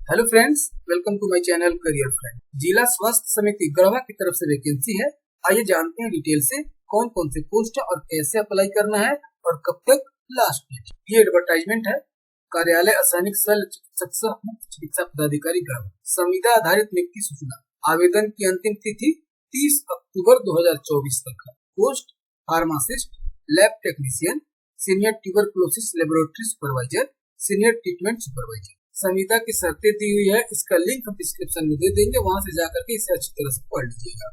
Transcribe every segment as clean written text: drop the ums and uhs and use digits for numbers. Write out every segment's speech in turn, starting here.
Hello friends, welcome to my channel career friend. जिला स्वास्थ्य समिति गढ़वा की तरफ से वैकेंसी है। आइए जानते हैं डिटेल से कौन कौन से पोस्ट है और कैसे अप्लाई करना है और कब तक लास्ट डेट। ये एडवर्टाइजमेंट है। कार्यालय असैनिक शल्य चिकित्सक सह मुख्य चिकित्सा पदाधिकारी गढ़वा। संविदा आधारित नियुक्ति सूचना। आवेदन की अंतिम तिथि 30 अक्टूबर 2024 तक है। Post pharmacist, lab technician, senior tuberculosis laboratory supervisor, senior treatment supervisor. संविदा की शर्तें दी हुई है, इसका लिंक हम डिस्क्रिप्शन में दे देंगे, वहां से जाकर के इसे अच्छी तरह से पढ़ लीजिएगा।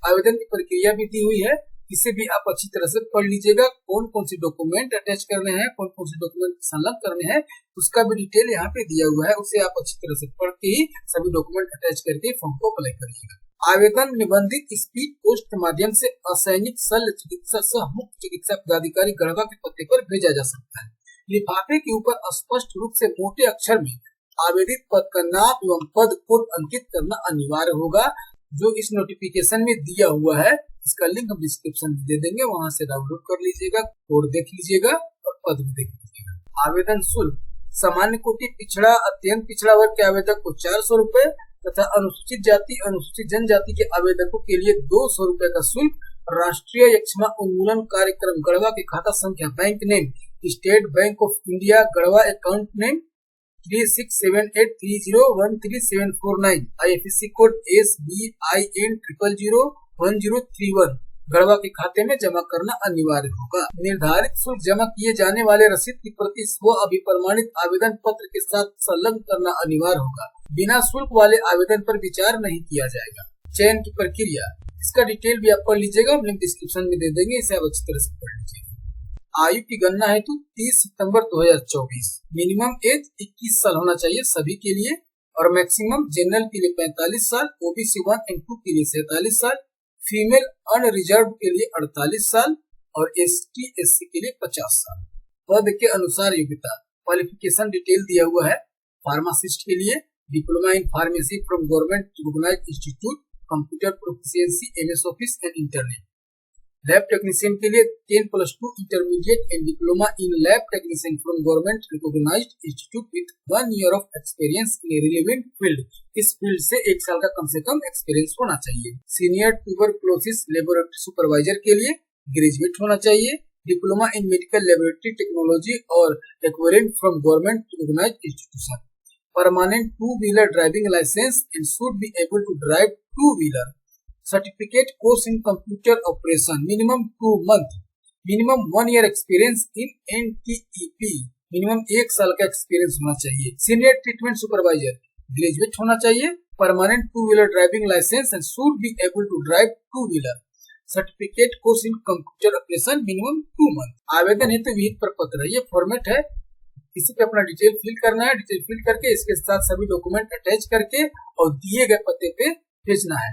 आवेदन की प्रक्रिया भी दी हुई है, इसे भी आप अच्छी तरह से पढ़ लीजिएगा। कौन कौन से डॉक्यूमेंट अटैच करने हैं, कौन कौन से डॉक्यूमेंट संलग्न करने हैं, उसका भी डिटेल यहाँ पे दिया हुआ है। उसे आप अच्छी तरह से पढ़ के ही सभी डॉक्यूमेंट अटैच करके फॉर्म को अप्लाई करिएगा। आवेदन निबंधित स्पीड पोस्ट के माध्यम से असैनिक शल्य चिकित्सा सह मुख्य चिकित्सा पदाधिकारी गढ़वा के पते पर भेजा जा सकता है। लिफाफे के ऊपर स्पष्ट रूप से मोटे अक्षर में आवेदित पद का नाम एवं पद कोड अंकित करना अनिवार्य होगा, जो इस नोटिफिकेशन में दिया हुआ है। इसका लिंक हम डिस्क्रिप्शन में दे देंगे, वहां से डाउनलोड कर लीजिएगा, कोड देख लीजिएगा और पद भी देख लीजिएगा। आवेदन शुल्क। सामान्य कोटि पिछड़ा अत्यंत पिछड़ा वर्ग के आवेदक को 400 रूपए तथा अनुसूचित जाति अनुसूचित जनजाति के आवेदकों के लिए 200 रूपए का शुल्क। राष्ट्रीय यक्ष्मा उन्मूलन कार्यक्रम गढ़वा के खाता संख्या bank name state bank of India Garhwa account name 367830133749 IFSC code SBIN 0001031 Garhwa के खाते में जमा करना अनिवार्य होगा। निर्धारित शुल्क जमा किए जाने वाले रसीद की प्रति स्व अभिप्रमाणित आवेदन पत्र के साथ संलग्न करना अनिवार्य होगा। बिना शुल्क वाले आवेदन पर विचार नहीं किया जाएगा। चयन की प्रक्रिया, इसका डिटेल भी आप पढ़ लीजिएगा, लिंक डिस्क्रिप्शन में दे देंगे, इसे आप अच्छी तरह से पढ़ लीजिएगा। आयु की गणना हेतु 30 सितंबर 2024। मिनिमम एज 21 साल होना चाहिए सभी के लिए और मैक्सिमम जनरल के लिए 45 साल, OBC 1 और 2 के लिए 47 साल, फीमेल अनरिजर्व के लिए 48 साल और ST SC के लिए 50 साल। पद के अनुसार योग्यता। क्वालिफिकेशन डिटेल दिया हुआ है। फार्मासिस्ट के लिए diploma in pharmacy from government recognised institute, computer proficiency MS office and internet. Lab technician के लिए 10+2 intermediate and diploma in lab technician from government recognised institute with 1 year of experience in relevant field. इस field से 1 साल का कम से कम experience होना चाहिए। Senior tuberculosis laboratory supervisor के लिए ग्रेजुएट होना चाहिए। Diploma in medical laboratory technology और equivalent from government recognised institution. Permanent two wheeler driving licence and should be able to drive two wheeler. Certificate course in computer operation minimum 2 month. Minimum 1 year experience in NTEP। Minimum 1 साल का experience होना चाहिए। Senior treatment supervisor graduate होना चाहिए। Permanent two wheeler driving licence and should be able to drive two wheeler. Certificate course in computer operation minimum 2 month. आवेदन हेतु विहित प्रपत्र, ये फॉर्मेट है, इसी पे अपना डिटेल फिल करना है। डिटेल फिल करके इसके साथ सभी डॉक्यूमेंट अटैच करके और दिए गए पते पे भेजना है।